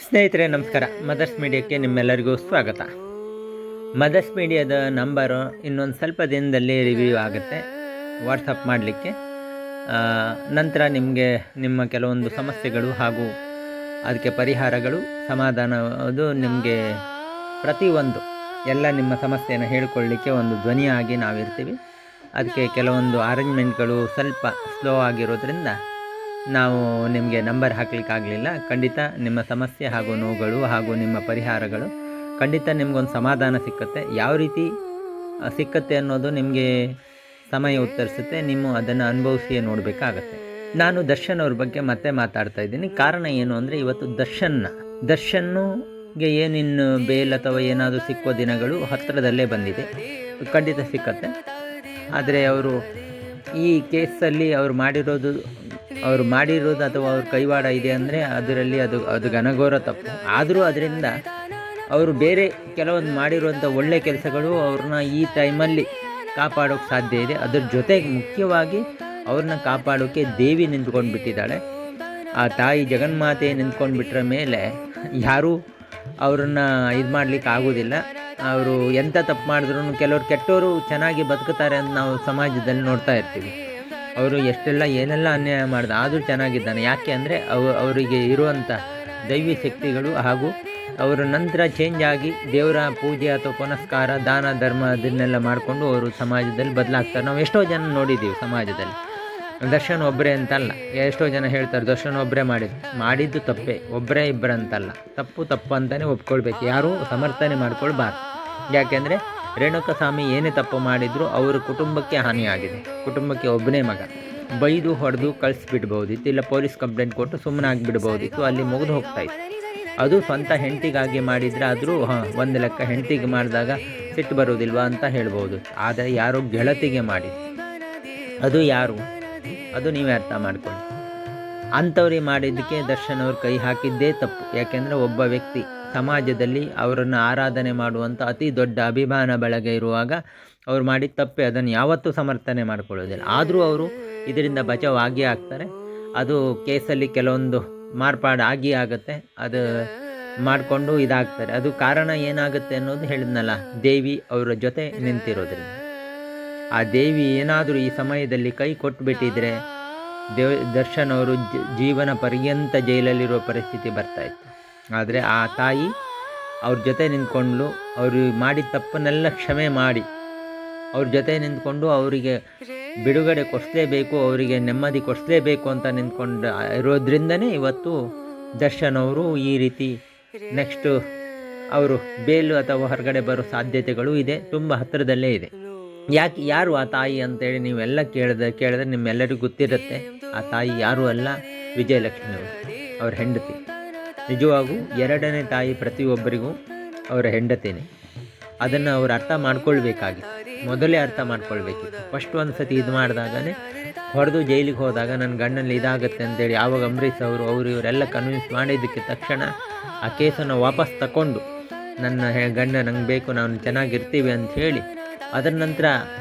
ಸ್ನೇಹಿತರೆ ನಮಸ್ಕಾರ. ಮದರ್ಸ್ ಮೀಡಿಯಾಕ್ಕೆ ನಿಮ್ಮೆಲ್ಲರಿಗೂ ಸ್ವಾಗತ. ಮದರ್ಸ್ ಮೀಡಿಯಾದ ನಂಬರು ಇನ್ನೊಂದು ಸ್ವಲ್ಪ ದಿನದಲ್ಲಿ ರಿವ್ಯೂ ಆಗುತ್ತೆ ವಾಟ್ಸಪ್ ಮಾಡಲಿಕ್ಕೆ. ನಂತರ ನಿಮಗೆ ನಿಮ್ಮ ಕೆಲವೊಂದು ಸಮಸ್ಯೆಗಳು ಹಾಗೂ ಅದಕ್ಕೆ ಪರಿಹಾರಗಳು, ಸಮಾಧಾನ ಅದು ನಿಮಗೆ ಪ್ರತಿಯೊಂದು ಎಲ್ಲ ನಿಮ್ಮ ಸಮಸ್ಯೆಯನ್ನು ಹೇಳಿಕೊಳ್ಳಲಿಕ್ಕೆ ಒಂದು ಧ್ವನಿಯಾಗಿ ನಾವಿರ್ತೀವಿ. ಅದಕ್ಕೆ ಕೆಲವೊಂದು ಅರೇಂಜ್ಮೆಂಟ್ಗಳು ಸ್ವಲ್ಪ ಸ್ಲೋ ಆಗಿರೋದ್ರಿಂದ ನಾವು ನಿಮಗೆ ನಂಬರ್ ಹಾಕಲಿಕ್ಕಾಗಲಿಲ್ಲ. ಖಂಡಿತ ನಿಮ್ಮ ಸಮಸ್ಯೆ ಹಾಗೂ ನೋವುಗಳು ಹಾಗೂ ನಿಮ್ಮ ಪರಿಹಾರಗಳು ಖಂಡಿತ ನಿಮಗೊಂದು ಸಮಾಧಾನ ಸಿಕ್ಕುತ್ತೆ. ಯಾವ ರೀತಿ ಸಿಕ್ಕತ್ತೆ ಅನ್ನೋದು ನಿಮಗೆ ಸಮಯ ಉತ್ತರಿಸುತ್ತೆ. ನೀವು ಅದನ್ನು ಅನುಭವಿಸಿಯೇ ನೋಡಬೇಕಾಗತ್ತೆ. ನಾನು ದರ್ಶನ್ ಅವ್ರ ಬಗ್ಗೆ ಮತ್ತೆ ಮಾತಾಡ್ತಾ ಇದ್ದೀನಿ. ಕಾರಣ ಏನು ಅಂದರೆ, ಇವತ್ತು ದರ್ಶನ್ಗೆ ಏನಿನ್ನು ಬೇಲ್ ಅಥವಾ ಏನಾದರೂ ಸಿಕ್ಕೋ ದಿನಗಳು ಹತ್ತಿರದಲ್ಲೇ ಬಂದಿದೆ. ಖಂಡಿತ ಸಿಕ್ಕತ್ತೆ. ಆದರೆ ಅವರು ಈ ಕೇಸಲ್ಲಿ ಅವ್ರು ಮಾಡಿರೋದು ಅಥವಾ ಅವ್ರ ಕೈವಾಡ ಇದೆ ಅಂದರೆ ಅದರಲ್ಲಿ ಅದು ಘನಘೋರ ತಪ್ಪು. ಆದರೂ ಅದರಿಂದ ಅವರು ಬೇರೆ ಕೆಲವೊಂದು ಮಾಡಿರುವಂಥ ಒಳ್ಳೆಯ ಕೆಲಸಗಳು ಅವ್ರನ್ನ ಈ ಟೈಮಲ್ಲಿ ಕಾಪಾಡೋಕ್ಕೆ ಸಾಧ್ಯ ಇದೆ. ಅದ್ರ ಜೊತೆಗೆ ಮುಖ್ಯವಾಗಿ ಅವ್ರನ್ನ ಕಾಪಾಡೋಕ್ಕೆ ದೇವಿ ನಿಂತ್ಕೊಂಡು ಬಿಟ್ಟಿದ್ದಾಳೆ. ಆ ತಾಯಿ ಜಗನ್ಮಾತೆ ನಿಂತ್ಕೊಂಡು ಬಿಟ್ಟರ ಮೇಲೆ ಯಾರೂ ಅವ್ರನ್ನ ಇದು ಮಾಡಲಿಕ್ಕೆ ಆಗೋದಿಲ್ಲ. ಅವರು ಎಂಥ ತಪ್ಪು ಮಾಡಿದ್ರು, ಕೆಲವರು ಕೆಟ್ಟವರು ಚೆನ್ನಾಗಿ ಬದುಕುತ್ತಾರೆ ಅಂತ ನಾವು ಸಮಾಜದಲ್ಲಿ ನೋಡ್ತಾ ಇರ್ತೀವಿ. ಅವರು ಏನೆಲ್ಲ ಅನ್ಯಾಯ ಮಾಡಿದ ಆದರೂ ಚೆನ್ನಾಗಿದ್ದಾನೆ. ಯಾಕೆ ಅಂದರೆ ಅವರಿಗೆ ಇರುವಂಥ ದೈವಿ ಶಕ್ತಿಗಳು ಹಾಗೂ ಅವರ ನಂತರ ಚೇಂಜ್ ಆಗಿ ದೇವರ ಪೂಜೆ ಅಥವಾ ಪುನಸ್ಕಾರ, ದಾನ, ಧರ್ಮ ಅದನ್ನೆಲ್ಲ ಮಾಡಿಕೊಂಡು ಅವರು ಸಮಾಜದಲ್ಲಿ ಬದಲಾಗ್ತಾರೆ. ನಾವು ಎಷ್ಟೋ ಜನ ನೋಡಿದ್ದೀವಿ ಸಮಾಜದಲ್ಲಿ. ದರ್ಶನ್ ಒಬ್ಬರೇ ಅಂತಲ್ಲ, ಎಷ್ಟೋ ಜನ ಹೇಳ್ತಾರೆ ದರ್ಶನ್ ಒಬ್ಬರೇ ಮಾಡಿದ್ದು ತಪ್ಪೇ, ಒಬ್ಬರೇ ಇಬ್ಬರಂತಲ್ಲ, ತಪ್ಪು ಅಂತಲೇ ಒಪ್ಕೊಳ್ಬೇಕು. ಯಾರೂ ಸಮರ್ಥನೆ ಮಾಡ್ಕೊಳ್ಬಾರ್ದು. ಯಾಕೆಂದರೆ ರೇಣುಕಸ್ವಾಮಿ ಏನೇ ತಪ್ಪು ಮಾಡಿದರೂ ಅವರ ಕುಟುಂಬಕ್ಕೆ ಹಾನಿಯಾಗಿದೆ. ಕುಟುಂಬಕ್ಕೆ ಒಬ್ಬನೇ ಮಗ, ಬೈದು ಹೊಡೆದು ಕಳಿಸ್ಬಿಡ್ಬೋದಿತ್ತು, ಇಲ್ಲ ಪೊಲೀಸ್ ಕಂಪ್ಲೇಂಟ್ ಕೊಟ್ಟು ಸುಮ್ಮನೆ ಆಗಿಬಿಡ್ಬೋದಿತ್ತು, ಅಲ್ಲಿ ಮುಗಿದು ಹೋಗ್ತಾಯಿತ್ತು. ಅದು ಸ್ವಂತ ಹೆಂಡತಿಗಾಗಿ ಮಾಡಿದರೆ ಆದರೂ ಒಂದು ಲೆಕ್ಕ, ಹೆಂಡತಿಗೆ ಮಾಡಿದಾಗ ಸಿಟ್ಟು ಬರೋದಿಲ್ವಾ ಅಂತ ಹೇಳ್ಬೋದು. ಆದರೆ ಯಾರೋ ಗೆಳತಿಗೆ ಮಾಡಿದ್ದು, ಅದು ಯಾರು, ಅದು ನೀವೇ ಅರ್ಥ ಮಾಡ್ಕೊಳ್ಳಿ. ಅಂಥವ್ರಿಗೆ ಮಾಡಿದ್ದಕ್ಕೆ ದರ್ಶನ್ ಅವ್ರು ಕೈ ಹಾಕಿದ್ದೇ ತಪ್ಪು. ಯಾಕೆಂದರೆ ಒಬ್ಬ ವ್ಯಕ್ತಿ ಸಮಾಜದಲ್ಲಿ ಅವರನ್ನು ಆರಾಧನೆ ಮಾಡುವಂಥ ಅತಿ ದೊಡ್ಡ ಅಭಿಮಾನ ಬಳಗ ಇರುವಾಗ ಅವ್ರು ಮಾಡಿದ ತಪ್ಪೆ, ಅದನ್ನು ಯಾವತ್ತೂ ಸಮರ್ಥನೆ ಮಾಡ್ಕೊಳ್ಳೋದಿಲ್ಲ. ಆದರೂ ಅವರು ಇದರಿಂದ ಬಚಾವ್ ಆಗಿಯೇ ಆಗ್ತಾರೆ. ಅದು ಕೇಸಲ್ಲಿ ಕೆಲವೊಂದು ಮಾರ್ಪಾಡು ಆಗುತ್ತೆ. ಅದು ಮಾಡಿಕೊಂಡು ಇದಾಗ್ತಾರೆ. ಅದು ಕಾರಣ ಏನಾಗುತ್ತೆ ಅನ್ನೋದು ಹೇಳಿದ್ನಲ್ಲ, ದೇವಿ ಅವರ ಜೊತೆ ನಿಂತಿರೋದ್ರಿಂದ. ಆ ದೇವಿ ಏನಾದರೂ ಈ ಸಮಯದಲ್ಲಿ ಕೈ ಕೊಟ್ಟುಬಿಟ್ಟಿದ್ರೆ ದರ್ಶನ್ ಅವರು ಜೀವನ ಪರ್ಯಂತ ಜೈಲಲ್ಲಿರೋ ಪರಿಸ್ಥಿತಿ ಬರ್ತಾಯಿತ್ತು. ಆದರೆ ಆ ತಾಯಿ ಅವ್ರ ಜೊತೆ ನಿಂತ್ಕೊಂಡು ಅವರು ಮಾಡಿದ ತಪ್ಪನ್ನೆಲ್ಲ ಕ್ಷಮೆ ಮಾಡಿ ಅವ್ರ ಜೊತೆ ನಿಂತ್ಕೊಂಡು ಅವರಿಗೆ ಬಿಡುಗಡೆ ಕೊಡಿಸ್ಲೇಬೇಕು, ಅವರಿಗೆ ನೆಮ್ಮದಿ ಕೊಡಿಸ್ಲೇಬೇಕು ಅಂತ ನಿಂತ್ಕೊಂಡು ಇರೋದ್ರಿಂದನೇ ಇವತ್ತು ದರ್ಶನ್ ಅವರು ಈ ರೀತಿ ನೆಕ್ಸ್ಟು ಅವರು ಬೇಲು ಅಥವಾ ಹೊರಗಡೆ ಬರೋ ಸಾಧ್ಯತೆಗಳು ಇದೆ, ತುಂಬ ಹತ್ತಿರದಲ್ಲೇ ಇದೆ. ಯಾರು ಆ ತಾಯಿ ಅಂತೇಳಿ ನೀವೆಲ್ಲ ಕೇಳಿದ್ರೆ ನಿಮ್ಮೆಲ್ಲರಿಗೂ ಗೊತ್ತಿರುತ್ತೆ. ಆ ತಾಯಿ ಯಾರೂ ಅಲ್ಲ, ವಿಜಯಲಕ್ಷ್ಮಿ ಅವರು, ಅವ್ರ ಹೆಂಡತಿ. ನಿಜವಾಗೂ ಎರಡನೇ ತಾಯಿ ಪ್ರತಿಯೊಬ್ಬರಿಗೂ ಅವರ ಹೆಂಡತಿನೇ. ಅದನ್ನು ಅವರು ಅರ್ಥ ಮಾಡ್ಕೊಳ್ಬೇಕಾಗಿತ್ತು, ಮೊದಲೇ ಅರ್ಥ ಮಾಡ್ಕೊಳ್ಬೇಕಿತ್ತು. ಫಸ್ಟ್ ಒಂದು ಸತಿ ಇದು ಮಾಡಿದಾಗಲೇ ಹೊಡೆದು ಜೈಲಿಗೆ ಹೋದಾಗ ನನ್ನ ಗಂಡನಲ್ಲಿ ಇದಾಗುತ್ತೆ ಅಂತೇಳಿ ಆವಾಗ ಅಂಬರೀಷ್ ಅವರು ಇವರೆಲ್ಲ ಕನ್ವಿನ್ಸ್ ಮಾಡಿದ್ದಕ್ಕೆ ತಕ್ಷಣ ಆ ಕೇಸನ್ನು ವಾಪಸ್ ತಗೊಂಡು ನನ್ನ ಗಂಡ ನಂಗೆ ಬೇಕು, ನಾವು ಚೆನ್ನಾಗಿರ್ತೀವಿ ಅಂತ ಹೇಳಿ ಅದರ ನಂತರ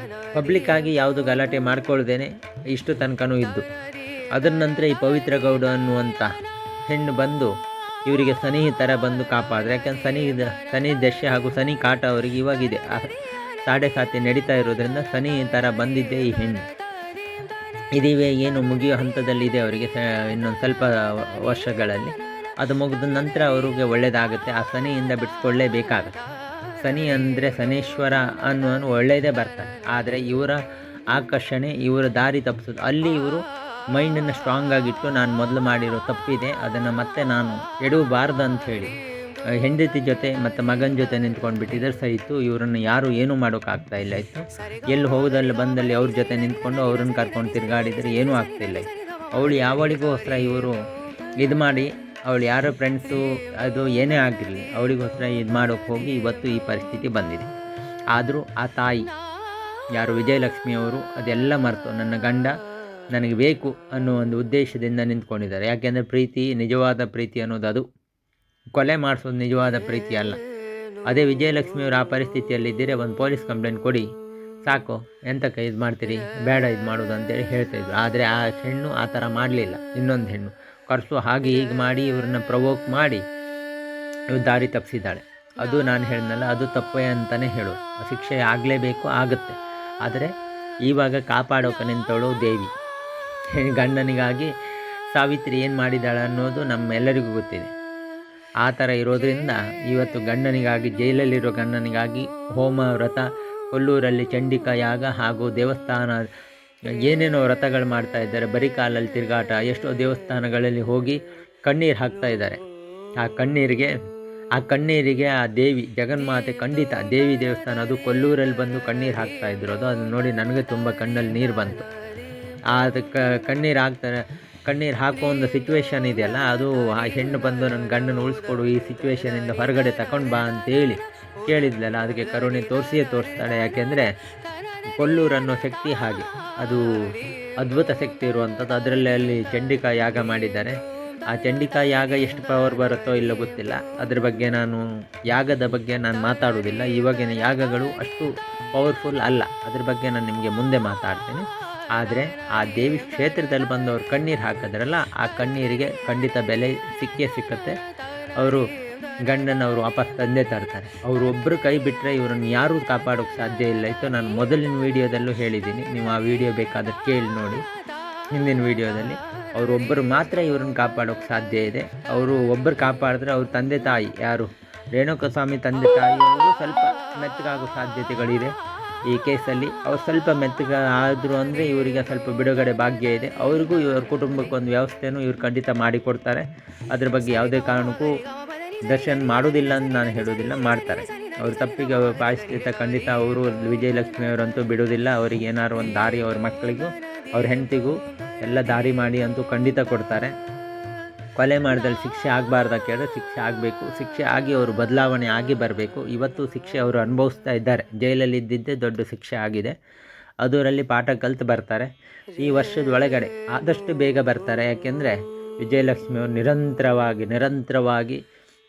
ಪಬ್ಲಿಕ್ಕಾಗಿ ಯಾವುದು ಗಲಾಟೆ ಮಾಡ್ಕೊಳ್ದೇನೆ ಇಷ್ಟು ತನಕನೂ ಇದ್ದು. ಅದರ ನಂತರ ಈ ಪವಿತ್ರ ಗೌಡ ಅನ್ನುವಂಥ ಹೆಣ್ಣು ಬಂದು ಇವರಿಗೆ ಸನಿ ಥರ ಬಂದು ಕಾಪಾಡಿದ್ರೆ. ಯಾಕೆಂದ್ರೆ ಸನಿ ದಶೆ ಹಾಗೂ ಸನಿ ಕಾಟ ಅವರಿಗೆ ಇವಾಗಿದೆ, ಸಾಡೆ ಸಾತಿ ನಡೀತಾ ಇರೋದ್ರಿಂದ ಸನಿ ಥರ ಬಂದಿದ್ದೆ ಈ ಹೆಣ್ಣು. ಇದಿವೆ ಏನು ಮುಗಿಯೋ ಹಂತದಲ್ಲಿದೆ ಅವರಿಗೆ ಇನ್ನೊಂದು ಸ್ವಲ್ಪ ವರ್ಷಗಳಲ್ಲಿ. ಅದು ಮುಗಿದ ನಂತರ ಅವ್ರಿಗೆ ಒಳ್ಳೆಯದಾಗುತ್ತೆ. ಆ ಸನಿಯಿಂದ ಬಿಡಿಸ್ಕೊಳ್ಳೇಬೇಕಾಗುತ್ತೆ. ಸನಿ ಅಂದರೆ ಶನೇಶ್ವರ ಅನ್ನೋನು ಒಳ್ಳೆಯದೇ ಬರ್ತಾನೆ. ಆದರೆ ಇವರ ಆಕರ್ಷಣೆ, ಇವರ ದಾರಿ ತಪ್ಪಿಸೋದು. ಅಲ್ಲಿ ಇವರು ಮೈಂಡನ್ನು ಸ್ಟ್ರಾಂಗ್ ಆಗಿಟ್ಟು ನಾನು ಮೊದಲು ಮಾಡಿರೋ ತಪ್ಪಿದೆ, ಅದನ್ನು ಮತ್ತೆ ನಾನು ಎಡವಬಾರ್ದು ಅಂಥೇಳಿ ಹೆಂಡತಿ ಜೊತೆ ಮತ್ತು ಮಗನ ಜೊತೆ ನಿಂತ್ಕೊಂಡು ಬಿಟ್ಟಿದ್ರೆ ಸಹಿತು ಇವರನ್ನು ಯಾರೂ ಏನೂ ಮಾಡೋಕ್ಕಾಗ್ತಾ ಇಲ್ಲ ಇತ್ತು. ಎಲ್ಲಿ ಹೋಗೋದಲ್ಲಿ ಬಂದಲ್ಲಿ ಅವ್ರ ಜೊತೆ ನಿಂತ್ಕೊಂಡು ಅವ್ರನ್ನ ಕರ್ಕೊಂಡು ತಿರುಗಾಡಿದರೆ ಏನೂ ಆಗ್ತಾಯಿಲ್ಲ ಇತ್ತು. ಅವಳು ಯಾವಳಿಗೋಸ್ಕರ ಇವರು ಇದು ಮಾಡಿ, ಅವಳು ಯಾರೋ ಫ್ರೆಂಡ್ಸು ಅದು ಏನೇ ಆಗಿರಲಿ ಅವಳಿಗೋಸ್ಕರ ಇದು ಮಾಡೋಕ್ಕೆ ಹೋಗಿ ಇವತ್ತು ಈ ಪರಿಸ್ಥಿತಿ ಬಂದಿದೆ. ಆದರೂ ಆ ತಾಯಿ ಯಾರು ವಿಜಯಲಕ್ಷ್ಮಿ ಅವರು ಅದೆಲ್ಲ ಮರೆತು ನನ್ನ ಗಂಡ ನನಗೆ ಬೇಕು ಅನ್ನೋ ಒಂದು ಉದ್ದೇಶದಿಂದ ನಿಂತ್ಕೊಂಡಿದ್ದಾರೆ. ಯಾಕೆಂದರೆ ಪ್ರೀತಿ, ನಿಜವಾದ ಪ್ರೀತಿ ಅನ್ನೋದು ಅದು ಕೊಲೆ ಮಾಡಿಸೋದು ನಿಜವಾದ ಪ್ರೀತಿ ಅಲ್ಲ. ಅದೇ ವಿಜಯಲಕ್ಷ್ಮಿಯವರು ಆ ಪರಿಸ್ಥಿತಿಯಲ್ಲಿದ್ದರೆ ಒಂದು ಪೊಲೀಸ್ ಕಂಪ್ಲೇಂಟ್ ಕೊಡಿ ಸಾಕು, ಎಂತಕ್ಕೆ ಇದು ಮಾಡ್ತೀರಿ, ಬೇಡ ಇದು ಮಾಡೋದು ಅಂತೇಳಿ ಹೇಳ್ತಾಯಿದ್ರು. ಆದರೆ ಆ ಹೆಣ್ಣು ಆ ಥರ ಮಾಡಲಿಲ್ಲ. ಇನ್ನೊಂದು ಹೆಣ್ಣು ಕರೆಸು ಹಾಗೆ ಹೀಗೆ ಮಾಡಿ ಇವ್ರನ್ನ ಪ್ರವೋಕ್ ಮಾಡಿ ಇವು ದಾರಿ ತಪ್ಪಿಸಿದ್ದಾಳೆ. ಅದು ನಾನು ಹೇಳಿದ್ನಲ್ಲ, ಅದು ತಪ್ಪೇ ಅಂತಲೇ ಹೇಳೋದು. ಶಿಕ್ಷೆ ಆಗಲೇಬೇಕು, ಆಗುತ್ತೆ. ಆದರೆ ಇವಾಗ ಕಾಪಾಡೋಕೆ ನಿಂತವಳು ದೇವಿ. ಗಂಡನಿಗಾಗಿ ಸಾವಿತ್ರಿ ಏನು ಮಾಡಿದ್ದಾಳೆ ಅನ್ನೋದು ನಮ್ಮೆಲ್ಲರಿಗೂ ಗೊತ್ತಿದೆ. ಆ ಥರ ಇರೋದರಿಂದ ಇವತ್ತು ಗಂಡನಿಗಾಗಿ, ಜೈಲಲ್ಲಿರೋ ಗಂಡನಿಗಾಗಿ ಹೋಮ, ವ್ರತ, ಕೊಲ್ಲೂರಲ್ಲಿ ಚಂಡಿಕಾ ಯಾಗ ಹಾಗೂ ದೇವಸ್ಥಾನ ಏನೇನೋ ವ್ರತಗಳು ಮಾಡ್ತಾ ಇದ್ದಾರೆ. ಬರೀ ಕಾಲಲ್ಲಿ ತಿರುಗಾಟ, ಎಷ್ಟೋ ದೇವಸ್ಥಾನಗಳಲ್ಲಿ ಹೋಗಿ ಕಣ್ಣೀರು ಹಾಕ್ತಾ ಇದ್ದಾರೆ. ಆ ಕಣ್ಣೀರಿಗೆ ಆ ದೇವಿ ಜಗನ್ಮಾತೆ, ಖಂಡಿತ ದೇವಿ ದೇವಸ್ಥಾನ, ಅದು ಕೊಲ್ಲೂರಲ್ಲಿ ಬಂದು ಕಣ್ಣೀರು ಹಾಕ್ತಾ ಇದ್ರು. ಅದನ್ನು ನೋಡಿ ನನಗೆ ತುಂಬ ಕಣ್ಣಲ್ಲಿ ನೀರು ಬಂತು. ಅದಕ್ಕೆ ಕಣ್ಣೀರು ಹಾಕೋ ಒಂದು ಸಿಚುವೇಶನ್ ಇದೆಯಲ್ಲ, ಅದು ಆ ಹೆಣ್ಣು ಬಂದು ನನ್ನ ಗಂಡನ ಉಳಿಸ್ಕೊಡು, ಈ ಸಿಚುವೇಶನಿಂದ ಹೊರಗಡೆ ತಗೊಂಡು ಬಾ ಅಂತೇಳಿ ಕೇಳಿದ್ಲಲ್ಲ, ಅದಕ್ಕೆ ಕರುಣೆ ತೋರಿಸ್ತಾಳೆ. ಯಾಕೆಂದರೆ ಕೊಲ್ಲೂರನ್ನೋ ಶಕ್ತಿ ಹಾಗೆ, ಅದು ಅದ್ಭುತ ಶಕ್ತಿ ಇರುವಂಥದ್ದು. ಅದರಲ್ಲಿ ಅಲ್ಲಿ ಚಂಡಿಕಾ ಯಾಗ ಮಾಡಿದ್ದಾರೆ. ಆ ಚಂಡಿಕಾ ಯಾಗ ಎಷ್ಟು ಪವರ್ ಬರುತ್ತೋ ಇಲ್ಲೋ ಗೊತ್ತಿಲ್ಲ. ಯಾಗದ ಬಗ್ಗೆ ನಾನು ಮಾತಾಡೋದಿಲ್ಲ. ಇವಾಗಿನ ಯಾಗಗಳು ಅಷ್ಟು ಪವರ್ಫುಲ್ ಅಲ್ಲ. ಅದ್ರ ಬಗ್ಗೆ ನಾನು ನಿಮಗೆ ಮುಂದೆ ಮಾತಾಡ್ತೀನಿ. ಆದರೆ ಆ ದೇವಿ ಕ್ಷೇತ್ರದಲ್ಲಿ ಬಂದವರು ಕಣ್ಣೀರು ಹಾಕಿದ್ರಲ್ಲ, ಆ ಕಣ್ಣೀರಿಗೆ ಖಂಡಿತ ಬೆಲೆ ಸಿಕ್ಕತ್ತೆ. ಅವರು ಗಂಡನವರು ವಾಪಸ್ ತಂದೆ ತರ್ತಾರೆ. ಅವರು ಒಬ್ಬರು ಕೈ ಬಿಟ್ಟರೆ ಇವರನ್ನು ಯಾರೂ ಕಾಪಾಡೋಕ್ಕೆ ಸಾಧ್ಯ ಇಲ್ಲ. ಇತ್ತು ನಾನು ಮೊದಲಿನ ವೀಡಿಯೋದಲ್ಲೂ ಹೇಳಿದ್ದೀನಿ, ನೀವು ಆ ವಿಡಿಯೋ ಬೇಕಾದ್ರೆ ಕೇಳಿ ನೋಡಿ. ಹಿಂದಿನ ವೀಡಿಯೋದಲ್ಲಿ ಅವರೊಬ್ಬರು ಮಾತ್ರ ಇವ್ರನ್ನ ಕಾಪಾಡೋಕ್ಕೆ ಸಾಧ್ಯ ಇದೆ. ಅವರು ಒಬ್ಬರು ಕಾಪಾಡಿದ್ರೆ ಅವ್ರ ತಂದೆ ತಾಯಿ ಯಾರು, ರೇಣುಕಸ್ವಾಮಿ ತಂದೆ ತಾಯಿ ಅವರು ಸ್ವಲ್ಪ ಮೆತ್ತಗಾಗೋ ಸಾಧ್ಯತೆಗಳಿದೆ. ಈ ಕೇಸಲ್ಲಿ ಅವ್ರು ಸ್ವಲ್ಪ ಆದರು ಅಂದರೆ ಇವರಿಗೆ ಸ್ವಲ್ಪ ಬಿಡುಗಡೆ ಭಾಗ್ಯ ಇದೆ. ಅವ್ರಿಗೂ ಇವ್ರ ಕುಟುಂಬಕ್ಕೆ ಒಂದು ವ್ಯವಸ್ಥೆನೂ ಇವ್ರು ಖಂಡಿತ ಮಾಡಿಕೊಡ್ತಾರೆ. ಅದ್ರ ಬಗ್ಗೆ ಯಾವುದೇ ಕಾರಣಕ್ಕೂ ದರ್ಶನ್ ಮಾಡೋದಿಲ್ಲ ಅಂತ ನಾನು ಹೇಳೋದಿಲ್ಲ, ಮಾಡ್ತಾರೆ. ಅವ್ರ ತಪ್ಪಿಗೆ ಅವ್ರ ಪ್ರಾಯಶ್ಚಿತ್ತ ಖಂಡಿತ ಅವರು ವಿಜಯಲಕ್ಷ್ಮಿ ಅವರಂತೂ ಬಿಡೋದಿಲ್ಲ. ಅವ್ರಿಗೆ ಏನಾದ್ರು ಒಂದು ದಾರಿ, ಅವ್ರ ಮಕ್ಕಳಿಗೂ ಅವ್ರ ಹೆಂಡತಿಗೂ ಎಲ್ಲ ದಾರಿ ಮಾಡಿ ಅಂತೂ ಖಂಡಿತ ಕೊಡ್ತಾರೆ. ಕೊಲೆ ಮಾಡಿದಲ್ಲಿ ಶಿಕ್ಷೆ ಆಗಬಾರ್ದ ಕೇಳಿದ್ರೆ ಶಿಕ್ಷೆ ಆಗಬೇಕು. ಶಿಕ್ಷೆ ಆಗಿ ಅವರು ಬದಲಾವಣೆ ಆಗಿ ಬರಬೇಕು. ಇವತ್ತು ಶಿಕ್ಷೆ ಅವರು ಅನುಭವಿಸ್ತಾ ಇದ್ದಾರೆ. ಜೈಲಲ್ಲಿ ಇದ್ದಿದ್ದೇ ದೊಡ್ಡ ಶಿಕ್ಷೆ ಆಗಿದೆ. ಅದರಲ್ಲಿ ಪಾಠ ಕಲಿತು ಬರ್ತಾರೆ. ಈ ವರ್ಷದ ಒಳಗಡೆ ಆದಷ್ಟು ಬೇಗ ಬರ್ತಾರೆ. ಯಾಕೆಂದರೆ ವಿಜಯಲಕ್ಷ್ಮಿ ಅವರು ನಿರಂತರವಾಗಿ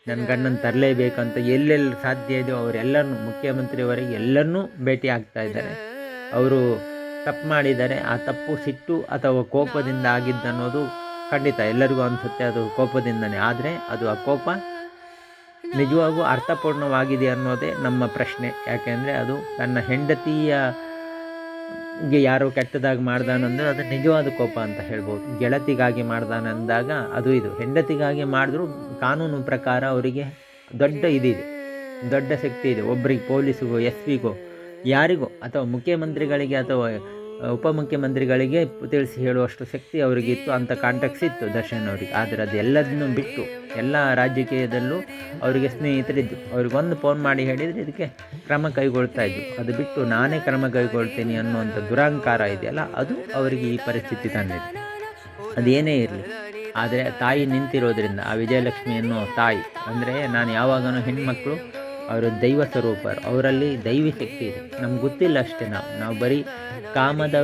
ನನ್ನ ಗಂಡನ ತರಲೇಬೇಕಂತ ಎಲ್ಲೆಲ್ಲಿ ಸಾಧ್ಯ ಇದೆಯೋ ಅವರೆಲ್ಲರನ್ನೂ, ಮುಖ್ಯಮಂತ್ರಿಯವರಿಗೆ ಎಲ್ಲರನ್ನೂ ಭೇಟಿ ಆಗ್ತಾ ಇದ್ದಾರೆ. ಅವರು ತಪ್ಪು ಮಾಡಿದ್ದಾರೆ. ಆ ತಪ್ಪು ಸಿಟ್ಟು ಅಥವಾ ಕೋಪದಿಂದ ಆಗಿದ್ದನ್ನೋದು ಖಂಡಿತ ಎಲ್ಲರಿಗೂ ಅನಿಸುತ್ತೆ, ಅದು ಕೋಪದಿಂದನೇ. ಆದರೆ ಅದು ಆ ಕೋಪ ನಿಜವಾಗೂ ಅರ್ಥಪೂರ್ಣವಾಗಿದೆ ಅನ್ನೋದೇ ನಮ್ಮ ಪ್ರಶ್ನೆ. ಯಾಕೆಂದರೆ ಅದು ತನ್ನ ಹೆಂಡತಿಗೆ ಯಾರೋ ಕೆಟ್ಟದಾಗಿ ಮಾಡ್ದಾನಂದ್ರೆ ಅದು ನಿಜವಾದ ಕೋಪ ಅಂತ ಹೇಳ್ಬೋದು. ಗೆಳತಿಗಾಗಿ ಮಾಡ್ದಾನಂದಾಗ ಅದು ಇದು. ಹೆಂಡತಿಗಾಗಿ ಮಾಡಿದ್ರೂ ಕಾನೂನು ಪ್ರಕಾರ ಅವರಿಗೆ ದೊಡ್ಡ ಇದಿದೆ, ದೊಡ್ಡ ಶಕ್ತಿ ಇದೆ. ಒಬ್ಬರಿಗೆ ಪೊಲೀಸಿಗೋ, SP ಗೋ, ಯಾರಿಗೋ ಅಥವಾ ಮುಖ್ಯಮಂತ್ರಿಗಳಿಗೆ ಅಥವಾ ಉಪಮುಖ್ಯಮಂತ್ರಿಗಳಿಗೆ ತಿಳಿಸಿ ಹೇಳುವಷ್ಟು ಶಕ್ತಿ ಅವರಿಗಿತ್ತು. ಅಂಥ ಕಾಂಟ್ಯಾಕ್ಟ್ಸ್ ಇತ್ತು ದರ್ಶನ್ ಅವರಿಗೆ. ಆದರೆ ಅದೆಲ್ಲದನ್ನು ಬಿಟ್ಟು ಎಲ್ಲ ರಾಜಕೀಯದಲ್ಲೂ ಅವರಿಗೆ ಸ್ನೇಹಿತರಿದ್ದು, ಅವ್ರಿಗೊಂದು ಫೋನ್ ಮಾಡಿ ಹೇಳಿದರೆ ಇದಕ್ಕೆ ಕ್ರಮ ಕೈಗೊಳ್ತಾ ಇದ್ದು. ಅದು ಬಿಟ್ಟು ನಾನೇ ಕ್ರಮ ಕೈಗೊಳ್ತೀನಿ ಅನ್ನುವಂಥ ದುರಹಂಕಾರ ಇದೆಯಲ್ಲ, ಅದು ಅವರಿಗೆ ಈ ಪರಿಸ್ಥಿತಿ ತಂದಿದೆ. ಅದೇನೇ ಇರಲಿ, ಆದರೆ ತಾಯಿ ನಿಂತಿರೋದ್ರಿಂದ, ಆ ವಿಜಯಲಕ್ಷ್ಮಿ ಅನ್ನೋ ತಾಯಿ ಅಂದರೆ, ನಾನು ಯಾವಾಗಲೂ ಹೆಣ್ಮಕ್ಳು ಅವರು ದೈವ ಸ್ವರೂಪರು, ಅವರಲ್ಲಿ ದೈವಿ ಶಕ್ತಿ ಇದೆ. ನಮ್ಗೆ ಗೊತ್ತಿಲ್ಲ ಅಷ್ಟೇ. ನಾವು ಬರೀ ಕಾಮದ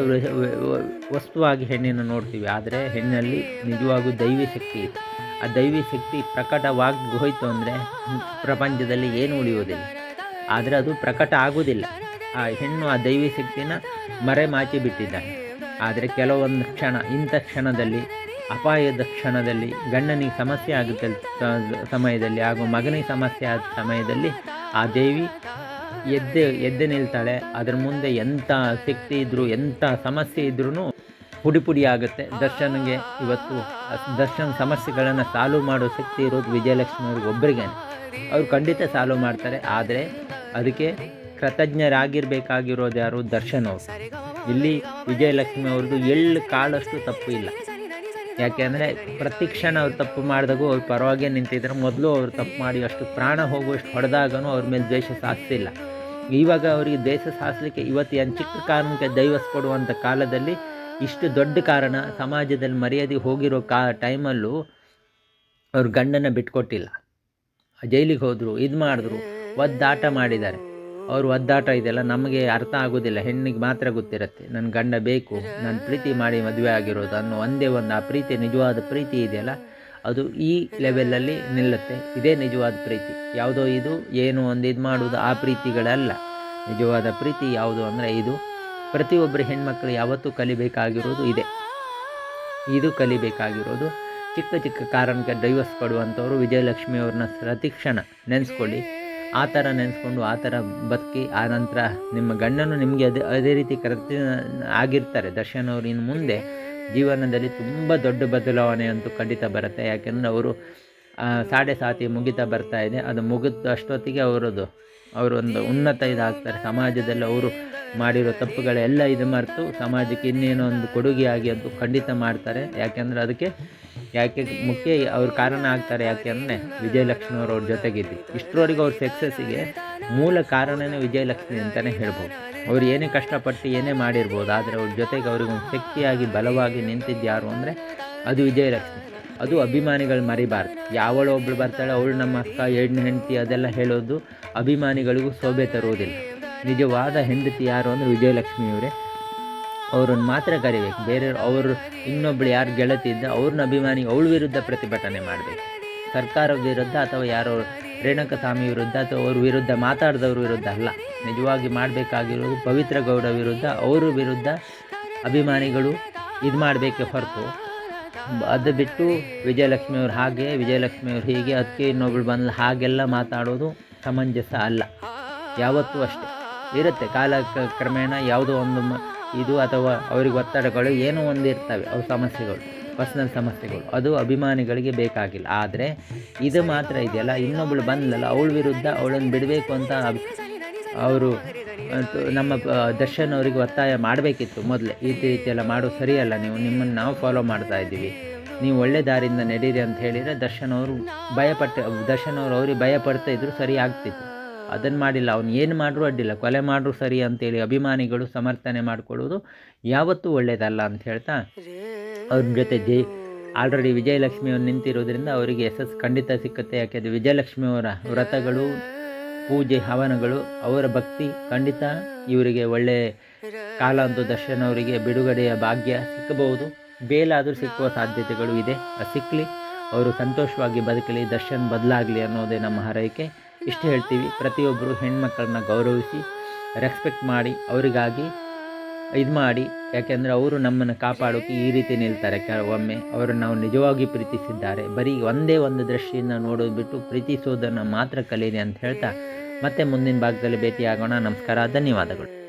ವಸ್ತುವಾಗಿ ಹೆಣ್ಣನ್ನು ನೋಡ್ತೀವಿ. ಆದರೆ ಹೆಣ್ಣಲ್ಲಿ ನಿಜವಾಗೂ ದೈವಿ ಶಕ್ತಿ ಇದೆ. ಆ ದೈವಿ ಶಕ್ತಿ ಪ್ರಕಟವಾಗಿ ಹೋಯಿತು ಅಂದರೆ ಪ್ರಪಂಚದಲ್ಲಿ ಏನು ಉಳಿಯೋದಿಲ್ಲ. ಆದರೆ ಅದು ಪ್ರಕಟ ಆಗೋದಿಲ್ಲ. ಆ ಹೆಣ್ಣು ಆ ದೈವಿ ಶಕ್ತಿನ ಮರೆಮಾಚಿ ಬಿಟ್ಟಿದ್ದಾನೆ. ಆದರೆ ಕೆಲವೊಂದು ಇಂಥ ಕ್ಷಣದಲ್ಲಿ, ಅಪಾಯದ ಕ್ಷಣದಲ್ಲಿ, ಗಂಡನಿಗೆ ಸಮಸ್ಯೆ ಆಗುತ್ತೆ ಸಮಯದಲ್ಲಿ ಹಾಗೂ ಮಗನಿಗೆ ಸಮಸ್ಯೆ ಆದ ಸಮಯದಲ್ಲಿ ಆ ದೇವಿ ಎದ್ದು ನಿಲ್ತಾಳೆ. ಅದರ ಮುಂದೆ ಎಂಥ ಶಕ್ತಿ ಇದ್ದರೂ, ಎಂಥ ಸಮಸ್ಯೆ ಇದ್ರೂ ಪುಡಿ ಆಗುತ್ತೆ. ದರ್ಶನ್ಗೆ ಇವತ್ತು ದರ್ಶನ್ ಸಮಸ್ಯೆಗಳನ್ನು ಸಾಲ್ವ್ ಮಾಡೋ ಶಕ್ತಿ ಇರೋದು ವಿಜಯಲಕ್ಷ್ಮಿ ಅವ್ರಿಗೆ ಒಬ್ಬರಿಗೇನೆ. ಅವ್ರು ಖಂಡಿತ ಸಾಲ್ವ್ ಮಾಡ್ತಾರೆ. ಆದರೆ ಅದಕ್ಕೆ ಕೃತಜ್ಞರಾಗಿರಬೇಕಾಗಿರೋದು ಯಾರು? ದರ್ಶನ್ ಅವರು. ಇಲ್ಲಿ ವಿಜಯಲಕ್ಷ್ಮಿ ಅವ್ರದ್ದು ಎಳ್ಳು ಕಾಳಷ್ಟು ತಪ್ಪು ಇಲ್ಲ. ಯಾಕೆಂದರೆ ಪ್ರತಿ ಕ್ಷಣ ಅವ್ರು ತಪ್ಪು ಮಾಡಿದಾಗೂ ಅವ್ರು ಪರವಾಗೇ ನಿಂತಿದ್ರು. ಮೊದಲು ಅವ್ರು ತಪ್ಪು ಮಾಡಿ ಅಷ್ಟು ಪ್ರಾಣ ಹೋಗುವಷ್ಟು ಹೊಡೆದಾಗೂ ಅವ್ರ ಮೇಲೆ ದ್ವೇಷ ಸಾಧಿಸಿಲ್ಲ. ಇವಾಗ ಅವರಿಗೆ ದ್ವೇಷ ಸಾಧಿಸಲಿಕ್ಕೆ ಇವತ್ತು ಏನು ಚಿಕ್ಕ ಕಾರಣಕ್ಕೆ ದೈವಸ್ಕೊಡುವಂಥ ಕಾಲದಲ್ಲಿ ಇಷ್ಟು ದೊಡ್ಡ ಕಾರಣ ಸಮಾಜದಲ್ಲಿ ಮರ್ಯಾದೆ ಹೋಗಿರೋ ಟೈಮಲ್ಲೂ ಅವ್ರ ಗಂಡನ ಬಿಟ್ಕೊಟ್ಟಿಲ್ಲ. ಜೈಲಿಗೆ ಹೋದರು, ಇದು ಮಾಡಿದ್ರು, ಒದ್ದಾಟ ಮಾಡಿದ್ದಾರೆ. ಅವ್ರು ಒದ್ದಾಟ ಇದೆಲ್ಲ ನಮಗೆ ಅರ್ಥ ಆಗೋದಿಲ್ಲ. ಹೆಣ್ಣಿಗೆ ಮಾತ್ರ ಗೊತ್ತಿರುತ್ತೆ, ನನ್ನ ಗಂಡ ಬೇಕು, ನಾನು ಪ್ರೀತಿ ಮಾಡಿ ಮದುವೆ ಆಗಿರೋದು ಅನ್ನೋ ಒಂದೇ ಒಂದು ಆ ಪ್ರೀತಿ, ನಿಜವಾದ ಪ್ರೀತಿ ಇದೆಯಲ್ಲ, ಅದು ಈ ಲೆವೆಲಲ್ಲಿ ನಿಲ್ಲುತ್ತೆ. ಇದೇ ನಿಜವಾದ ಪ್ರೀತಿ. ಯಾವುದೋ ಇದು ಏನು ಒಂದು ಇದು ಮಾಡೋದು ಆ ಪ್ರೀತಿಗಳಲ್ಲ. ನಿಜವಾದ ಪ್ರೀತಿ ಯಾವುದು ಅಂದರೆ ಇದು. ಪ್ರತಿಯೊಬ್ಬರು ಹೆಣ್ಮಕ್ಳು ಯಾವತ್ತೂ ಕಲಿಬೇಕಾಗಿರೋದು ಇದೆ. ಇದು ಕಲಿಬೇಕಾಗಿರೋದು. ಚಿಕ್ಕ ಚಿಕ್ಕ ಕಾರಣಕ್ಕೆ ಡೈವರ್ಸ್ ಕೊಡುವಂಥವ್ರು ವಿಜಯಲಕ್ಷ್ಮಿ ಅವ್ರನ್ನ ಪ್ರತಿಕ್ಷಣ ನೆನೆಸ್ಕೊಳ್ಳಿ. ಆ ಥರ ನೆನೆಸ್ಕೊಂಡು ಆ ಥರ ಬದುಕಿ, ಆ ನಂತರ ನಿಮ್ಮ ಗಂಡನು ನಿಮಗೆ ಅದೇ ರೀತಿ ಆಗಿರ್ತಾರೆ. ದರ್ಶನ್ ಅವರು ಇನ್ನು ಮುಂದೆ ಜೀವನದಲ್ಲಿ ತುಂಬ ದೊಡ್ಡ ಬದಲಾವಣೆ ಅಂತೂ ಖಂಡಿತ ಬರುತ್ತೆ. ಯಾಕೆಂದರೆ ಅವರು ಸಾಡೆ ಸಾತಿ ಮುಗಿತಾ ಬರ್ತಾ ಇದೆ. ಅದು ಮುಗಿದ ಅಷ್ಟೊತ್ತಿಗೆ ಅವರೊಂದು ಉನ್ನತ ಇದಾಗ್ತಾರೆ. ಸಮಾಜದಲ್ಲಿ ಅವರು ಮಾಡಿರೋ ತಪ್ಪುಗಳೆಲ್ಲ ಇದು ಮರೆತು ಸಮಾಜಕ್ಕೆ ಇನ್ನೇನೋ ಒಂದು ಕೊಡುಗೆಯಾಗಿ ಅದು ಖಂಡಿತ ಮಾಡ್ತಾರೆ. ಯಾಕೆಂದರೆ ಅದಕ್ಕೆ ಮುಖ್ಯ ಅವ್ರ ಕಾರಣ ಆಗ್ತಾರೆ. ಯಾಕೆಂದರೆ ವಿಜಯಲಕ್ಷ್ಮಿ ಅವ್ರ ಜೊತೆಗಿದ್ದು ಇಷ್ಟರವರೆಗೂ ಅವ್ರ ಸಕ್ಸಸ್ಸಿಗೆ ಮೂಲ ಕಾರಣನೇ ವಿಜಯಲಕ್ಷ್ಮಿ ಅಂತಲೇ ಹೇಳ್ಬೋದು. ಅವ್ರು ಏನೇ ಕಷ್ಟಪಟ್ಟು ಏನೇ ಮಾಡಿರ್ಬೋದು, ಆದರೆ ಅವ್ರ ಜೊತೆಗೆ ಅವ್ರಿಗೊಂದು ಶಕ್ತಿಯಾಗಿ ಬಲವಾಗಿ ನಿಂತಿದ್ದು ಯಾರು ಅಂದರೆ ಅದು ವಿಜಯಲಕ್ಷ್ಮಿ. ಅದು ಅಭಿಮಾನಿಗಳು ಮರಿಬಾರ್ದು. ಯಾವಳು ಒಬ್ಳು ಬರ್ತಾಳೆ ಅವಳು ನಮ್ಮ ಅಕ್ಕ, ಹೆಂಡತಿ ಅದೆಲ್ಲ ಹೇಳೋದು ಅಭಿಮಾನಿಗಳಿಗೂ ಶೋಭೆ ತರುವುದಿಲ್ಲ. ನಿಜವಾದ ಹೆಂಡತಿ ಯಾರು ಅಂದರೆ ವಿಜಯಲಕ್ಷ್ಮಿಯವರೇ. ಅವ್ರನ್ನ ಮಾತ್ರ ಕರಿಬೇಕು. ಬೇರೆ ಅವರು ಇನ್ನೊಬ್ಳು ಯಾರು ಗೆಳತಿ ಇದ್ದ ಅವ್ರನ್ನ ಅಭಿಮಾನಿ ಅವಳ ವಿರುದ್ಧ ಪ್ರತಿಭಟನೆ ಮಾಡಬೇಕು. ಸರ್ಕಾರದ ವಿರುದ್ಧ ಅಥವಾ ಯಾರೋ ರೇಣುಕಸ್ವಾಮಿ ವಿರುದ್ಧ ಅಥವಾ ಅವ್ರ ವಿರುದ್ಧ ಮಾತಾಡಿದವ್ರ ವಿರುದ್ಧ ಅಲ್ಲ. ನಿಜವಾಗಿ ಮಾಡಬೇಕಾಗಿರೋದು ಪವಿತ್ರ ಗೌಡ ವಿರುದ್ಧ, ಅವ್ರ ವಿರುದ್ಧ ಅಭಿಮಾನಿಗಳು ಇದು ಮಾಡಬೇಕೆ ಹೊರತು ಅದು ಬಿಟ್ಟು ವಿಜಯಲಕ್ಷ್ಮಿಯವ್ರು ಹಾಗೆ, ವಿಜಯಲಕ್ಷ್ಮಿಯವ್ರು ಹೀಗೆ, ಅದಕ್ಕೆ ಇನ್ನೊಬ್ಳು ಬಂದು ಹಾಗೆಲ್ಲ ಮಾತಾಡೋದು ಸಮಂಜಸ ಅಲ್ಲ. ಯಾವತ್ತೂ ಅಷ್ಟೇ ಇರುತ್ತೆ. ಕ್ರಮೇಣ ಯಾವುದೋ ಒಂದು ಇದು ಅಥವಾ ಅವ್ರಿಗೆ ಒತ್ತಡಗಳು ಏನೋ ಒಂದು ಇರ್ತವೆ, ಅವು ಸಮಸ್ಯೆಗಳು, ಪರ್ಸ್ನಲ್ ಸಮಸ್ಯೆಗಳು, ಅದು ಅಭಿಮಾನಿಗಳಿಗೆ ಬೇಕಾಗಿಲ್ಲ. ಆದರೆ ಇದು ಮಾತ್ರ ಇದೆಯಲ್ಲ, ಇನ್ನೊಬ್ಳು ಬಂದಲ್ಲ ಅವಳ ವಿರುದ್ಧ ಅವಳನ್ನು ಬಿಡಬೇಕು ಅಂತ ಅವರು ನಮ್ಮ ದರ್ಶನ್ ಅವರಿಗೆ ಒತ್ತಾಯ ಮಾಡಬೇಕಿತ್ತು ಮೊದಲೇ. ಈ ರೀತಿಯೆಲ್ಲ ಮಾಡೋದು ಸರಿಯಲ್ಲ, ನಿಮ್ಮನ್ನು ನಾವು ಫಾಲೋ ಮಾಡ್ತಾ ಇದ್ದೀವಿ, ನೀವು ಒಳ್ಳೆ ದಾರಿಯಿಂದ ನಡೀರಿ ಅಂತ ಹೇಳಿದರೆ ದರ್ಶನ್ ಅವರು ಅವ್ರಿಗೆ ಭಯಪಡ್ತಾ ಇದ್ರು, ಸರಿ ಆಗ್ತಿತ್ತು. ಅದನ್ನು ಮಾಡಿಲ್ಲ. ಅವ್ನು ಏನು ಮಾಡ್ರೂ ಅಡ್ಡಿಲ್ಲ, ಕೊಲೆ ಮಾಡ್ರೂ ಸರಿ ಅಂತೇಳಿ ಅಭಿಮಾನಿಗಳು ಸಮರ್ಥನೆ ಮಾಡಿಕೊಳ್ಳೋದು ಯಾವತ್ತೂ ಒಳ್ಳೆಯದಲ್ಲ ಅಂತ ಹೇಳ್ತಾ ಅವ್ರ ಜೊತೆ ಆಲ್ರೆಡಿ ವಿಜಯಲಕ್ಷ್ಮಿಯವ್ರು ನಿಂತಿರೋದ್ರಿಂದ ಅವರಿಗೆ ಯಶಸ್ಸು ಖಂಡಿತ ಸಿಕ್ಕುತ್ತೆ. ಯಾಕೆಂದರೆ ವಿಜಯಲಕ್ಷ್ಮಿಯವರ ವ್ರತಗಳು, ಪೂಜೆ, ಹವನಗಳು, ಅವರ ಭಕ್ತಿ ಖಂಡಿತ ಇವರಿಗೆ ಒಳ್ಳೆಯ ಕಾಲ ಅಂತೂ ದರ್ಶನ್ ಅವರಿಗೆ ಬಿಡುಗಡೆಯ ಭಾಗ್ಯ ಸಿಕ್ಕಬಹುದು. ಬೇಲಾದರೂ ಸಿಕ್ಕುವ ಸಾಧ್ಯತೆಗಳು ಇದೆ. ಸಿಕ್ಕಲಿ, ಅವರು ಸಂತೋಷವಾಗಿ ಬದುಕಲಿ, ದರ್ಶನ್ ಬದಲಾಗಲಿ ಅನ್ನೋದೇ ನಮ್ಮ ಹಾರೈಕೆ. ಇಷ್ಟು ಹೇಳ್ತೀವಿ. ಪ್ರತಿಯೊಬ್ಬರು ಹೆಣ್ಮಕ್ಕಳನ್ನ ಗೌರವಿಸಿ, ರೆಸ್ಪೆಕ್ಟ್ ಮಾಡಿ, ಅವರಿಗಾಗಿ ಇದು ಮಾಡಿ. ಯಾಕೆಂದರೆ ಅವರು ನಮ್ಮನ್ನು ಕಾಪಾಡೋಕ್ಕೆ ಈ ರೀತಿ ನಿಲ್ತಾರೆ. ಕೆಲವೊಮ್ಮೆ ಅವರನ್ನು ನಾವು ನಿಜವಾಗಿ ಪ್ರೀತಿಸಿದ್ದಾರೆ. ಬರೀ ಒಂದೇ ಒಂದು ದೃಷ್ಟಿಯಿಂದ ನೋಡೋದು ಬಿಟ್ಟು ಪ್ರೀತಿಸೋದನ್ನು ಮಾತ್ರ ಕಲೀರಿ ಅಂತ ಹೇಳ್ತಾ ಮತ್ತೆ ಮುಂದಿನ ಭಾಗದಲ್ಲಿ ಭೇಟಿಯಾಗೋಣ. ನಮಸ್ಕಾರ, ಧನ್ಯವಾದಗಳು.